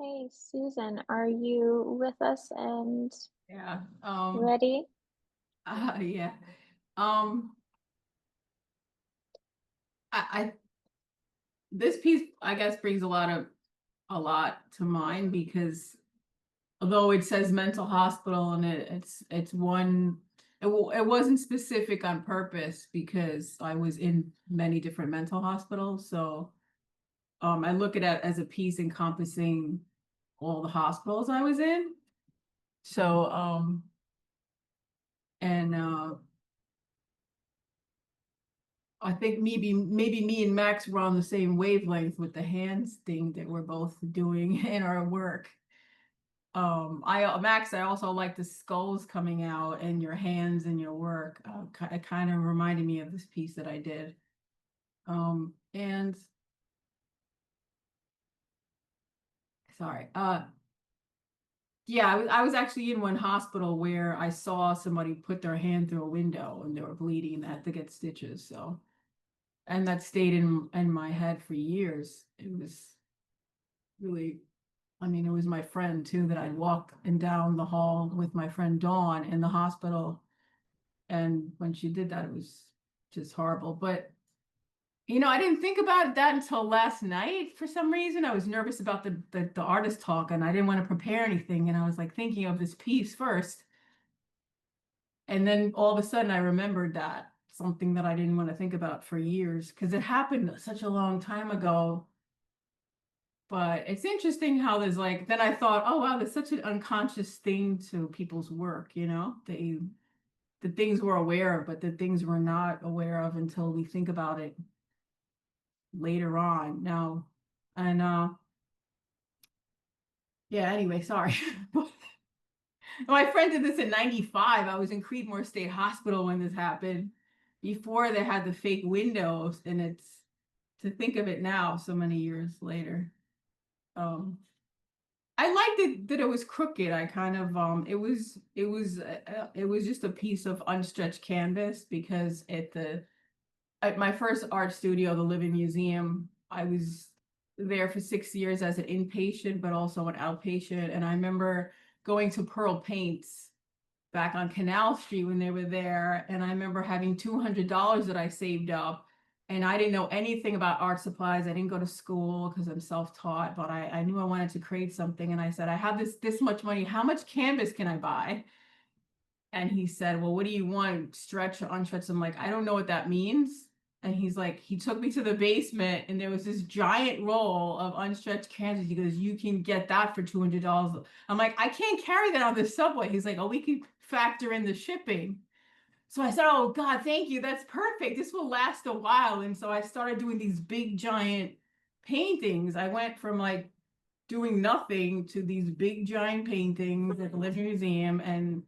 Hey, Susan, are you with us and Yeah. ready? Yeah. Um, I this piece, I guess, brings a lot to mind because although it says mental hospital and it's one, it wasn't specific on purpose because I was in many different mental hospitals. So I look at it as a piece encompassing all the hospitals I was in. So and I think maybe me and Max were on the same wavelength with the hands thing that we're both doing in our work. I Max, I also like the skulls coming out and your hands and your work. It kind of reminded me of this piece that I did. And sorry, yeah, I was actually in one hospital where I saw somebody put their hand through a window and they were bleeding and they had to get stitches. So, and that stayed in my head for years. It was really, I mean, it was my friend too that I'd walk and down the hall with my friend Dawn in the hospital. And when she did that, it was just horrible. But, I didn't think about that until last night for some reason. I was nervous about the artist talk and I didn't want to prepare anything. And I was like thinking of this piece first. And then all of a sudden I remembered that something that I didn't want to think about for years because it happened such a long time ago. But it's interesting how there's like, then I thought, oh wow, there's such an unconscious thing to people's work, the things we're aware of, but the things we're not aware of until we think about it later on. Now, and yeah, anyway, sorry. My friend did this in 95. I was in Creedmoor State Hospital when this happened, before they had the fake windows, and it's to think of it now, so many years later. Um, I liked it that it was crooked. I kind of it was just a piece of unstretched canvas because at my first art studio, the Living Museum, I was there for 6 years as an inpatient, but also an outpatient. And I remember going to Pearl Paints back on Canal Street when they were there. And I remember having $200 that I saved up. And I didn't know anything about art supplies. I didn't go to school because I'm self-taught, but I knew I wanted to create something. And I said, I have this much money. How much canvas can I buy? And he said, well, what do you want? Stretch or unstretched? I'm like, I don't know what that means. And he's like, he took me to the basement and there was this giant roll of unstretched canvas. He goes, you can get that for $200. I'm like, I can't carry that on the subway. He's like, oh, we can factor in the shipping. So I said, oh God, thank you. That's perfect. This will last a while. And so I started doing these big giant paintings. I went from like doing nothing to these big giant paintings at the Living Museum and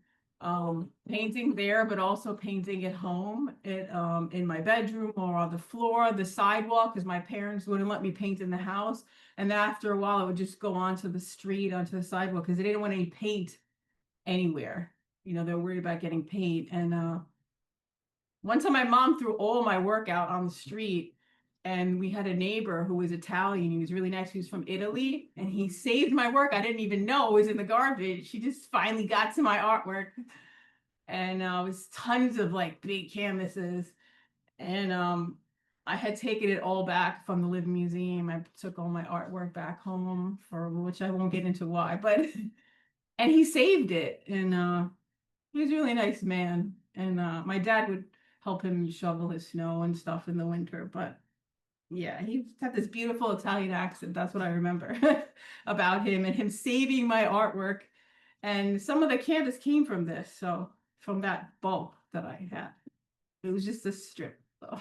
painting there, but also painting at home in my bedroom or on the floor, the sidewalk, because my parents wouldn't let me paint in the house. And then after a while, I would just go onto the street, onto the sidewalk, because they didn't want any paint anywhere. They're worried about getting paint. And one time my mom threw all my work out on the street and we had a neighbor who was Italian. He was really nice. He was from Italy and he saved my work. I didn't even know it was in the garbage. She just finally got to my artwork and it was tons of like big canvases. And I had taken it all back from the Living Museum. I took all my artwork back home for which I won't get into why, but and he saved it. And he was a really nice man. And my dad would help him shovel his snow and stuff in the winter. But yeah, he had this beautiful Italian accent. That's what I remember about him and him saving my artwork. And some of the canvas came from this. So from that bulk that I had, it was just a strip. So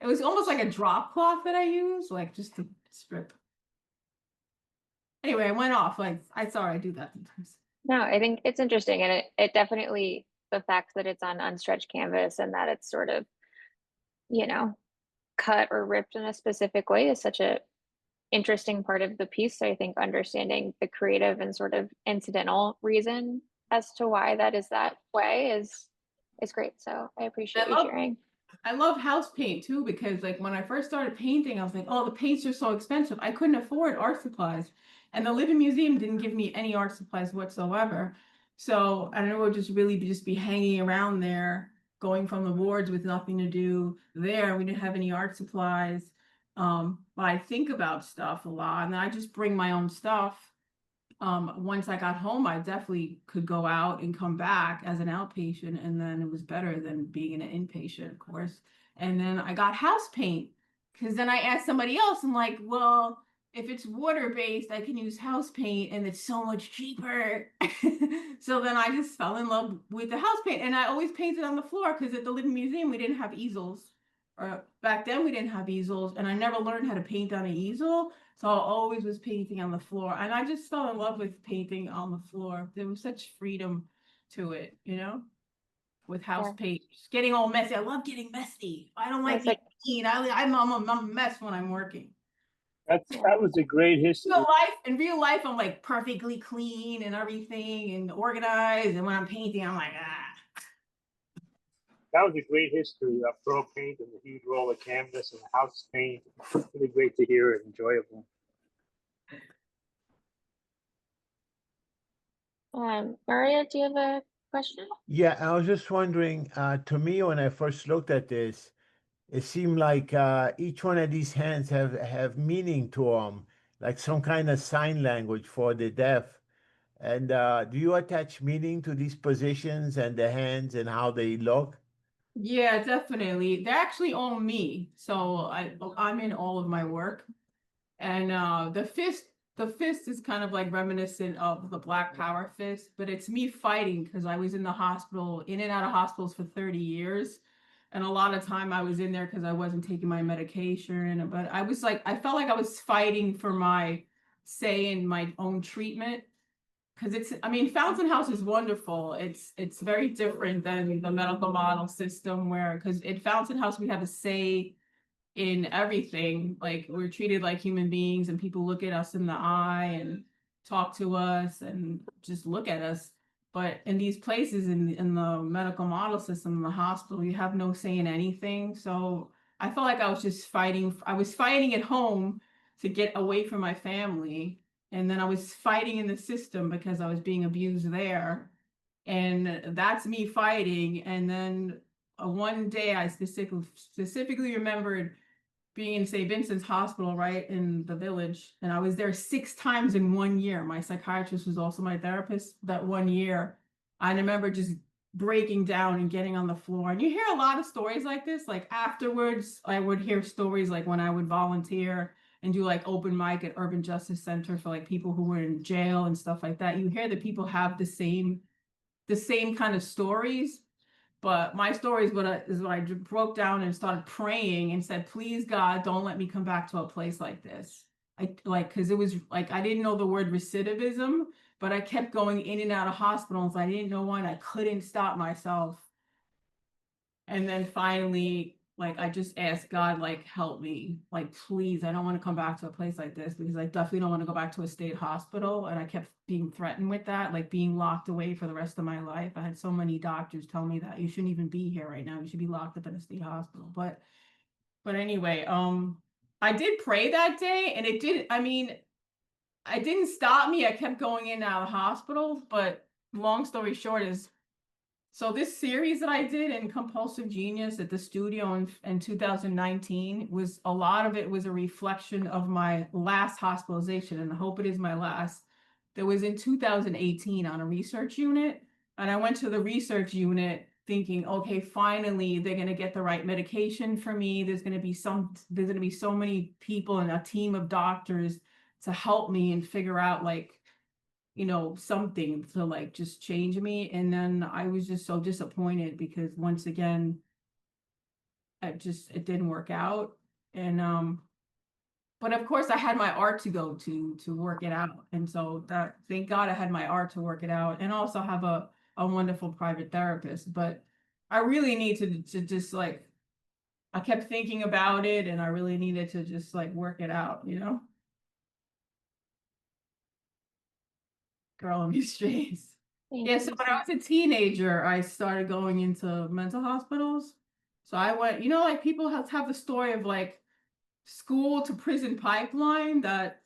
it was almost like a drop cloth that I used, like just a strip. Anyway, I went off. Like I saw I do that sometimes. No, I think it's interesting, and it definitely, the fact that it's on unstretched canvas and that it's sort of, you know, cut or ripped in a specific way is such a interesting part of the piece. So I think understanding the creative and sort of incidental reason as to why that is that way is great. So I I appreciate you love sharing. I love house paint too, because like when I first started painting, I was like, oh, the paints are so expensive. I couldn't afford art supplies. And the Living Museum didn't give me any art supplies whatsoever. So I don't know, it would just really be hanging around there, going from the wards with nothing to do there. We didn't have any art supplies. But I think about stuff a lot, and I just bring my own stuff. Once I got home, I definitely could go out and come back as an outpatient, and then it was better than being an inpatient, of course. And then I got house paint because then I asked somebody else, I'm like, well, if it's water-based, I can use house paint and it's so much cheaper. So then I just fell in love with the house paint, and I always painted on the floor because at the Living Museum we didn't have easels. Or back then we didn't have easels, and I never learned how to paint on an easel. So I always was painting on the floor. And I just fell in love with painting on the floor. There was such freedom to it, with house Yeah. paint. Just getting all messy. I love getting messy. I don't like It's being like, clean. I'm a mess when I'm working. yeah. That was a great history. In real life, I'm like perfectly clean and everything and organized. And when I'm painting, I'm like, ah. That was a great history of pro paint and the huge roll of canvas and the house paint. Really great to hear and enjoyable. Maria, do you have a question? Yeah, I was just wondering, to me, when I first looked at this, it seemed like each one of these hands have meaning to them, like some kind of sign language for the deaf. And do you attach meaning to these positions and the hands and how they look? Yeah, definitely. They're actually all me. So I'm in all of my work. And the fist is kind of like reminiscent of the Black Power fist, but it's me fighting because I was in the hospital, in and out of hospitals for 30 years. And a lot of time I was in there because I wasn't taking my medication. But I felt like I was fighting for my say in my own treatment. Because I mean, Fountain House is wonderful. It's very different than the medical model system because in Fountain House we have a say in everything. Like we're treated like human beings, and people look at us in the eye and talk to us and just look at us. But in these places in the medical model system, in the hospital, you have no say in anything. So I felt like I was just fighting. I was fighting at home to get away from my family. And then I was fighting in the system because I was being abused there. And that's me fighting. And then one day I specifically remembered being in St. Vincent's Hospital, right in the village. And I was there 6 times in 1 year. My psychiatrist was also my therapist that 1 year. I remember just breaking down and getting on the floor. And you hear a lot of stories like this. Like afterwards, I would hear stories like when I would volunteer and do like open mic at Urban Justice Center for like people who were in jail and stuff like that. You hear that people have the same kind of stories. But my story is when I broke down and started praying and said, please, God, don't let me come back to a place like this. Because it was like, I didn't know the word recidivism, but I kept going in and out of hospitals. I didn't know why, and I couldn't stop myself. And then finally, like, I just asked God, like, help me. Like, please, I don't want to come back to a place like this because I definitely don't want to go back to a state hospital. And I kept being threatened with that, like being locked away for the rest of my life. I had so many doctors tell me that you shouldn't even be here right now. You should be locked up in a state hospital. But anyway, I did pray that day, and it didn't stop me. I kept going in and out of hospitals, but long story short is, so this series that I did in Compulsive Genius at the studio in 2019 was a lot of it was a reflection of my last hospitalization, and I hope it is my last. That was in 2018 on a research unit. And I went to the research unit thinking, okay, finally they're gonna get the right medication for me. There's gonna be so many people and a team of doctors to help me and figure out like something to like just change me. And then I was just so disappointed because once again, it didn't work out. And but of course I had my art to go to work it out. And so that thank God I had my art to work it out, and also have a wonderful private therapist. But I really need to just like, I kept thinking about it, and I really needed to just like work it out. Girl in these streets. Thank Yeah, so you. when I was a teenager, I started going into mental hospitals. So I went, you know, like people have the story of like school to prison pipeline, that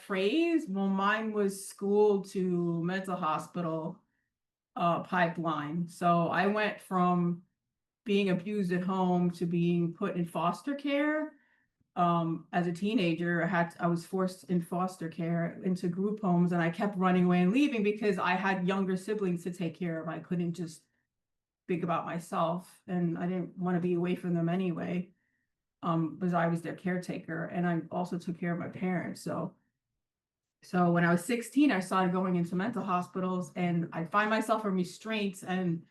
phrase. Well, mine was school to mental hospital pipeline. So I went from being abused at home to being put in foster care. As a teenager, I was forced in foster care into group homes, and I kept running away and leaving because I had younger siblings to take care of. I couldn't just think about myself, and I didn't want to be away from them anyway. Because I was their caretaker, and I also took care of my parents. So when I was 16, I started going into mental hospitals, and I find myself in restraints. And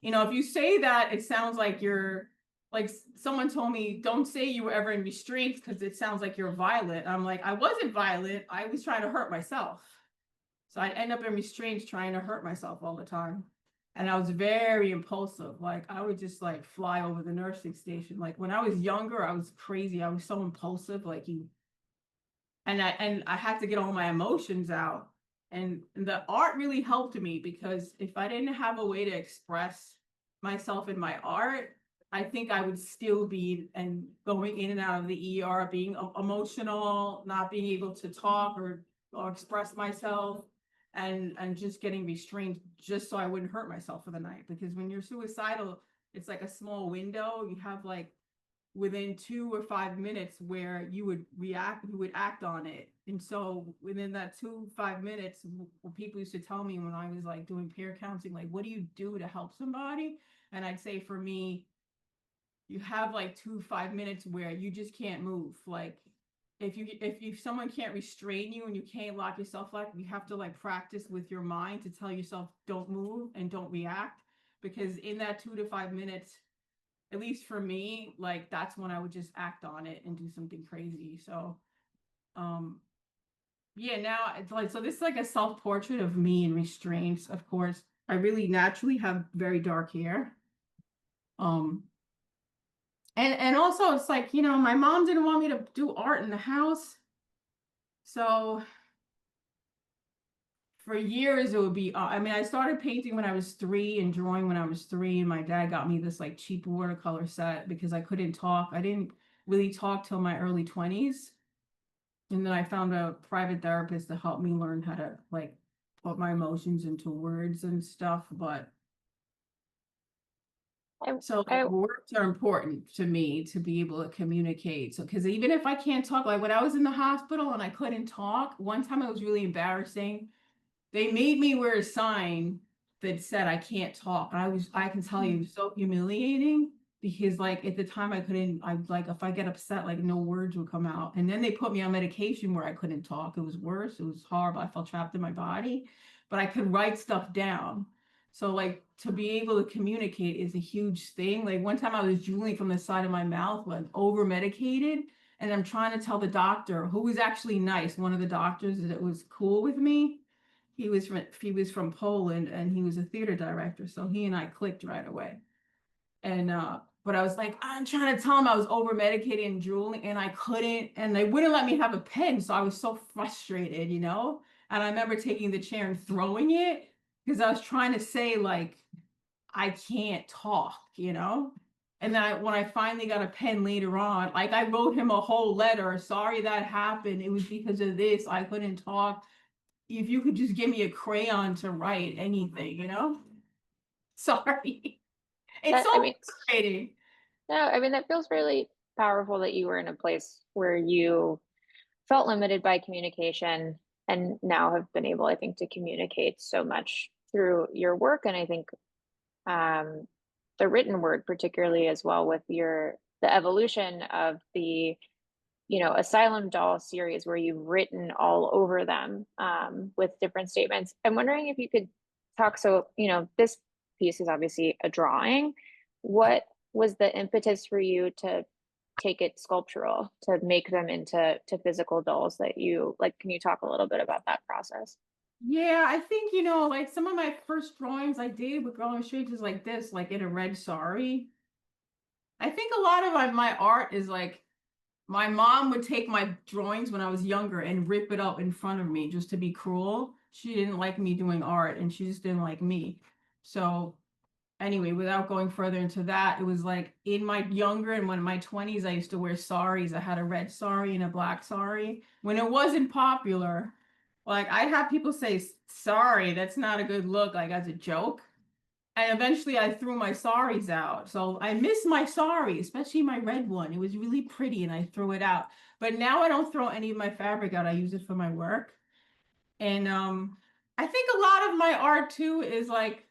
you know, if you say that, it sounds like you're like, someone told me, don't say you were ever in restraints because it sounds like you're violent. I'm like, I wasn't violent. I was trying to hurt myself. So I'd end up in restraints trying to hurt myself all the time. And I was very impulsive. Like I would just like fly over the nursing station. Like when I was younger, I was crazy. I was so impulsive. And I had to get all my emotions out. And the art really helped me, because if I didn't have a way to express myself in my art, I think I would still be and going in and out of the ER, being emotional, not being able to talk or express myself, and just getting restrained just so I wouldn't hurt myself for the night. Because when you're suicidal, it's like a small window. You have like within 2 or 5 minutes where you would act on it. And so within that 5 minutes, what people used to tell me when I was like doing peer counseling, like, what do you do to help somebody? And I'd say, for me, you have like 5 minutes where you just can't move. Like if someone can't restrain you and you can't lock yourself up, you have to like practice with your mind to tell yourself, don't move and don't react. Because in that 2 to 5 minutes, at least for me, like that's when I would just act on it and do something crazy. So yeah, now it's like, so this is like a self-portrait of me in restraints. Of course, I really naturally have very dark hair. And also it's like, you know, my mom didn't want me to do art in the house. So for years it would be, I mean, I started painting when I was 3 and drawing when I was 3, and my dad got me this like cheap watercolor set because I couldn't talk. I didn't really talk till my early 20s. And then I found a private therapist to help me learn how to like put my emotions into words and stuff. But so like, words are important to me to be able to communicate. So, because even if I can't talk, like when I was in the hospital and I couldn't talk, one time it was really embarrassing. They made me wear a sign that said I can't talk. I can tell you, it was so humiliating, because like at the time I like, if I get upset, like no words would come out. And then they put me on medication where I couldn't talk. It was worse. It was horrible. I felt trapped in my body, but I could write stuff down. So like to be able to communicate is a huge thing. Like one time I was drooling from the side of my mouth, like over medicated. And I'm trying to tell the doctor, who was actually nice, one of the doctors that was cool with me. He was from Poland, and he was a theater director. So he and I clicked right away. And but I was like, I'm trying to tell him I was over medicated and drooling, and I couldn't, and they wouldn't let me have a pen. So I was so frustrated, you know? And I remember taking the chair and throwing it because I was trying to say, like, I can't talk, you know? And then when I finally got a pen later on, like I wrote him a whole letter. Sorry that happened. It was because of this. I couldn't talk. If you could just give me a crayon to write anything, you know? Sorry. It's so frustrating. No, I mean, that feels really powerful that you were in a place where you felt limited by communication and now have been able, I think, to communicate so much through your work. And I think the written word, particularly as well, with the evolution of the Asylum Doll series, where you've written all over them with different statements. I'm wondering if you could talk, so, this piece is obviously a drawing. What was the impetus for you to take it sculptural, to make them into physical dolls that you like? Can you talk a little bit about that process? Yeah, I think, like some of my first drawings I did with Girl Illustrations like this, like in a red sari. I think a lot of my art is like, my mom would take my drawings when I was younger and rip it up in front of me just to be cruel. She didn't like me doing art, and she just didn't like me. So anyway, without going further into that, it was like in my younger and when in my 20s, I used to wear saris. I had a red sari and a black sari. When it wasn't popular, like I'd have people say, sorry, that's not a good look, like as a joke. And eventually I threw my saris out. So I miss my sari, especially my red one. It was really pretty and I threw it out. But now I don't throw any of my fabric out. I use it for my work. And I think a lot of my art too is like,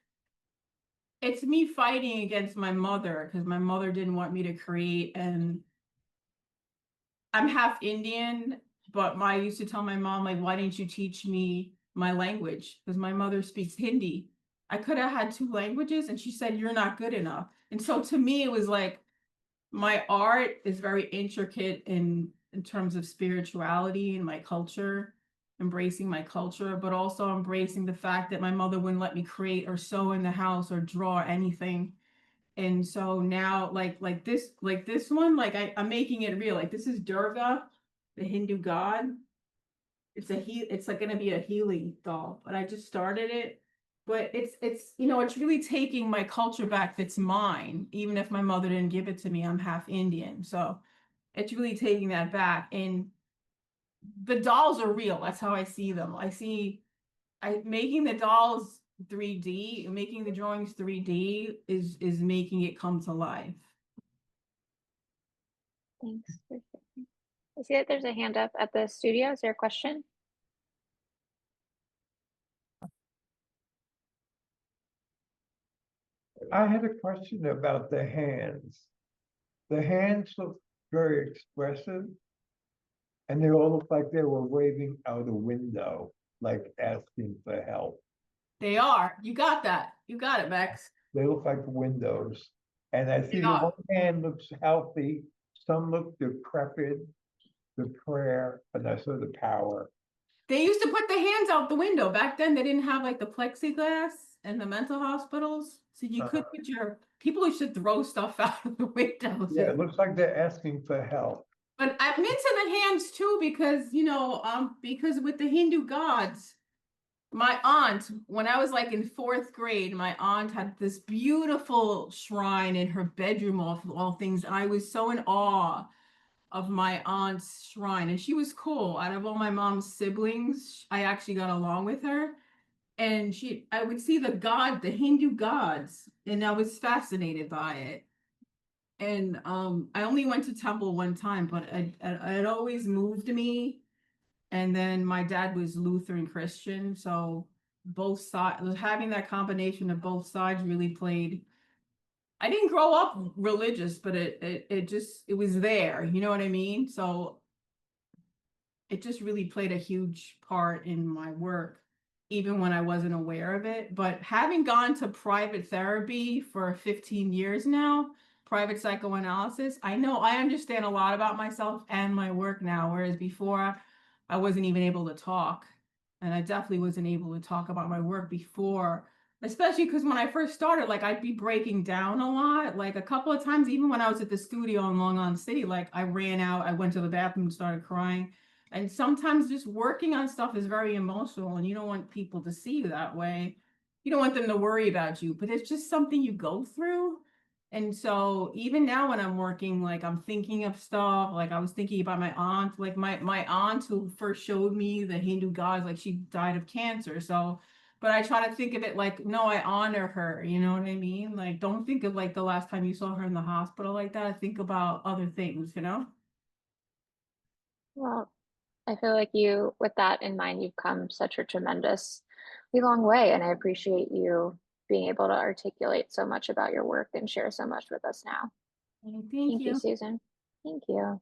it's me fighting against my mother because my mother didn't want me to create. And I'm half Indian, but I used to tell my mom, like, why didn't you teach me my language? Because my mother speaks Hindi. I could have had 2 languages, and she said, you're not good enough. And so to me, it was like, my art is very intricate in terms of spirituality and my culture, embracing my culture, but also embracing the fact that my mother wouldn't let me create or sew in the house or draw anything. And so now like this one, like I'm making it real. Like this is Durga, the Hindu god. It's like gonna be a healing doll, but I just started it. But it's you know, it's really taking my culture back that's mine, even if my mother didn't give it to me. I'm half Indian. So it's really taking that back. And the dolls are real. That's how I see them. I making the dolls 3D, making the drawings 3D is making it come to life. Thanks. I see that there's a hand up at the studio. Is there a question? I had a question about the hands. The hands look very expressive, and they all look like they were waving out a window, like asking for help. They are. You got that. You got it, Max. They look like windows. And I see They the are. one hand looks healthy, some look decrepit, the prayer, and I saw the power. They used to put the hands out the window. Back then, they didn't have like the plexiglass in the mental hospitals. So you could put people used to throw stuff out of the windows. Yeah, it looks like they're asking for help. But I'm into the hands too because, you know, because with the Hindu gods, my aunt, when I was like in 4th grade, my aunt had this beautiful shrine in her bedroom of all things. And I was so in awe of my aunt's shrine. And she was cool. Out of all my mom's siblings, I actually got along with her. And I would see the Hindu gods, and I was fascinated by it. And I only went to temple one time, but it always moved me. And then my dad was Lutheran Christian, so both sides, having that combination of both sides really played. I didn't grow up religious, but it was there, you know what I mean? So it just really played a huge part in my work, even when I wasn't aware of it. But having gone to private therapy for 15 years now, private psychoanalysis, I know I understand a lot about myself and my work now, whereas before I wasn't even able to talk. And I definitely wasn't able to talk about my work before, especially because when I first started, like I'd be breaking down a lot. Like a couple of times, even when I was at the studio in Long Island City, like I ran out, I went to the bathroom and started crying. And sometimes just working on stuff is very emotional and you don't want people to see you that way. You don't want them to worry about you, but it's just something you go through. And so even now when I'm working, like I'm thinking of stuff, like I was thinking about my aunt, like my aunt who first showed me the Hindu gods, like she died of cancer. So, but I try to think of it like, no, I honor her. You know what I mean? Like, don't think of like the last time you saw her in the hospital like that. Think about other things, you know? Well, I feel like you, with that in mind, you've come such a tremendously long way, and I appreciate you being able to articulate so much about your work and share so much with us now. Thank Thank you, you. Susan. Thank you.